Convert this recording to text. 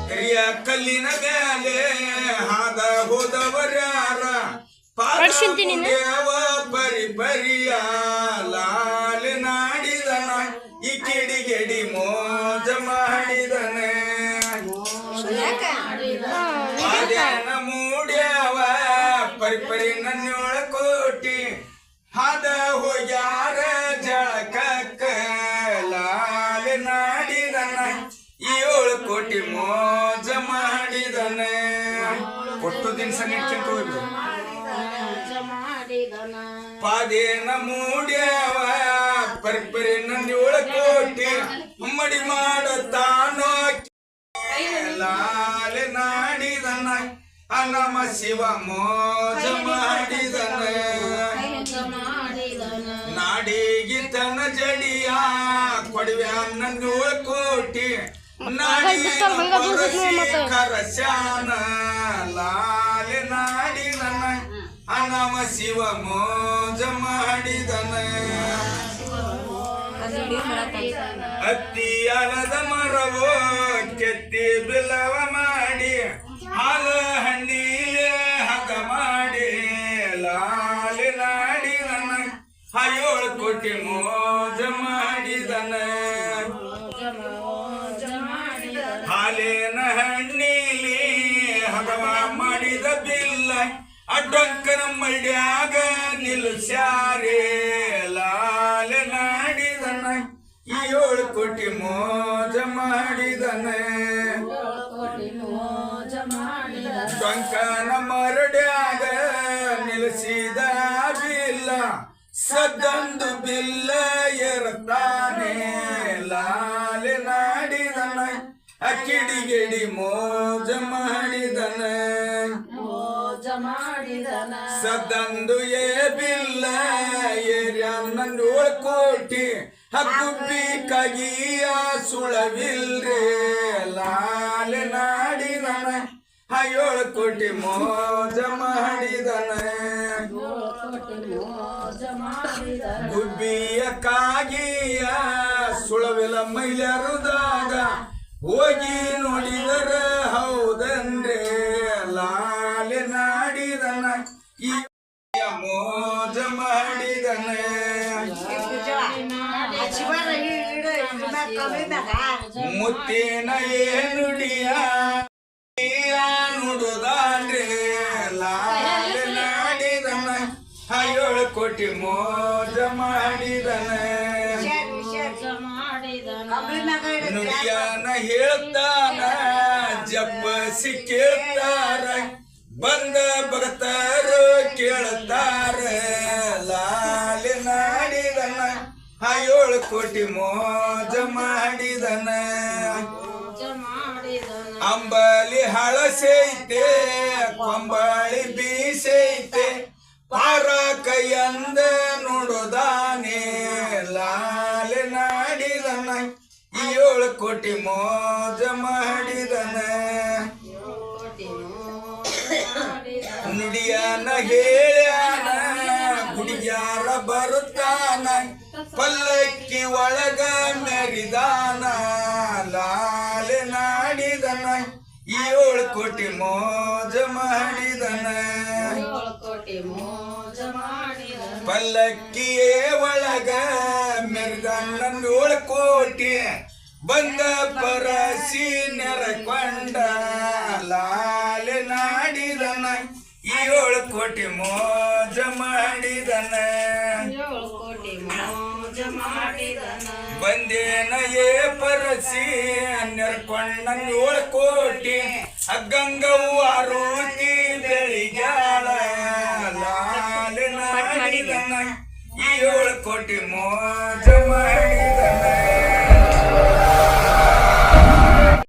ಹಿರಿಯ ಕಲ್ಲಿನ ಮೇಲೆ ಹಾದ ಹೋದವರ್ಯಾರ ದೇವ ಬರಿ ಬರಿಯ ಲಾಲ ನಾಡಿದನ ಈ ಕಿಡಿಗೆಡಿ ಮೋಜ ಮಾಡಿದನೆ ಅದೇನ ಮೂಡ್ಯಾವ ಪರಿಪರಿ ನನ್ನೋಳ ಕೋಟಿ ಹಾದ ಹೋಗ್ಯಾರ ಜಳಕಕ್ಕ ಲಾಲ ನಾಡಿದನ 7 ಕೋಟಿ ಮೋಜ ಮಾಡಿದನೆ ಒಟ್ಟು ದಿನಸ ನಿಟ್ಕೊಂಡು ಪಾದೇನ ಮೂಡ್ಯಾವ ಪರಿಪರಿ ನನ್ನೋಳ ಕೋಟಿ ಮಡಿ ಮಾಡುತ್ತಾನೋ ಲಾಲ ನಾಡಿದನ ನಮ ಶಿವ ಮೋಜ ಮಾಡಿದನ ನಾಡಿಗಿತನ ಜಡಿಯ ಕೊಡುವೆ ನನ್ನೋಳ ಕೋಟಿ ಕರಶಾನ ಲಾಲ ನಾಡಿದನ ನಮ ಶಿವ ಮೋಜ ಮಾಡಿದನ ಅತ್ತಿ ಅಲದ ಮರವೋ ಕೆತ್ತಿ ಬಿಲವ ಮಾಡಿ ಹಾಲ ಹಣ್ಣಿಲೆ ಹದ ಮಾಡಿ ಲಾಲ ನಾಡಿದನ 7 ಕೋಟಿ ಮೋಜ ಮಾಡಿದನ ಹಾಲೇನ ಹಣ್ಣಿಲಿ ಹದವ ಮಾಡಿದ ಬಿಲ್ಲ ಅಡ್ಡಂಕನ ಮಳ್ಯಾಗ ನಿಲ್ಸ್ಯಾರೆ ಲಾಲ ನಾಡಿದನ 7 ಕೋಟಿ ಮೋಜ ಮಾಡಿದನ ಡೊಂಕನ ಮರಡ್ಯಾಗ ನಿಲ್ಸಿದ ಬಿಲ್ಲ ಸದ್ದಂದು ಬಿಲ್ಲ ಎರತಾನೆ ಲಾಲ ನಾಡಿದನ ಕಿಡಿಗೆಡಿ ಮೋಜ ಮಾಡಿದನ ಸದ್ದಂದು ಏ ಬಿಲ್ಲ ಏರ್ಯಾನೋಳ ಕೋಟಿ ಹಕ್ಕುಬ್ಬಿ ಕಗಿಯ ಸುಳವಿಲ್ರೆ ಲಾಲ ನಾಡಿದನ 7 ಕೋಟಿ ಮೋಜ ಮಾಡಿದನ ಗುಬ್ಬಿಯ ಕಾಗಿಯ ಸುಳವಿಲ ಮೈಲರುದಾಗ ಹೋಗಿ ನೋಡಿದರ ಹೌದನ್ರೆ ಲಾಲ ನಾಡಿದನ ಈ ಮೋಜ ಮಾಡಿದನ ಮುತ್ತೇನ ಏನುಡಿಯ ನುಡುದಾನ್ರೆ ಲಾಲ ನಾಡಿದನ 7 ಕೋಟಿ ಮೋಜ ಮಾಡಿದನ ನುಡಿಯನ ಹೇಳ್ತಾನ ಜಪ್ಪಸಿ ಕೇಳ್ತಾರ ಬಂದ ಬರ್ತಾರ ಕೇಳ್ತಾರ ಲಾಲ ನಾಡಿದನ 7 ಕೋಟಿ ಮೋಜ ಮಾಡಿದನ ಅಂಬಲಿ ಹಳಸೈತೆ ಕೊಂಬಳಿ ಬೀಸೈತೆ ಪಾರ ಕೈಯಂದ ನೋಡುದಾನೆ ಲಾಲ ನಾಡಿದನ 7 ಕೋಟಿ ಮೋಜ ಮಾಡಿದನ ನುಡಿಯನ ಹೇಳ್ಯಾನ ಗುಡಿಯಾರ ಬರುತ್ತಾನ ಪಲ್ಲಕ್ಕಿ ಒಳಗ ಮೆರಿದಾನ ಲಾಲ ನಾಡಿದನ 7 ಕೋಟಿ ಮೋಜ ಮಾಡಿದನ ಪಲ್ಲಕ್ಕಿಯೇ ಒಳಗ ಮೆರಿದಾನ 7 ಕೋಟಿ ಬಂದ ಪರಸಿ ನೆರಕೊಂಡ ಲಾಲ ನಾಡಿದನ 7 ಕೋಟಿ ಮೋಜ ಮಾಡಿದನ ಬಂದೇನ ಏ ಪರಸಿ ನೆರಕೊಂಡ 7 ಕೋಟಿ ಗಂಗವ್ವ ರೋಟಿ ಬೆಳಿಗ್ಯಾಳ ಲಾಲ ನಾಡಿದನ 7 ಕೋಟಿ ಮೋಜ ಮಾಡಿದನ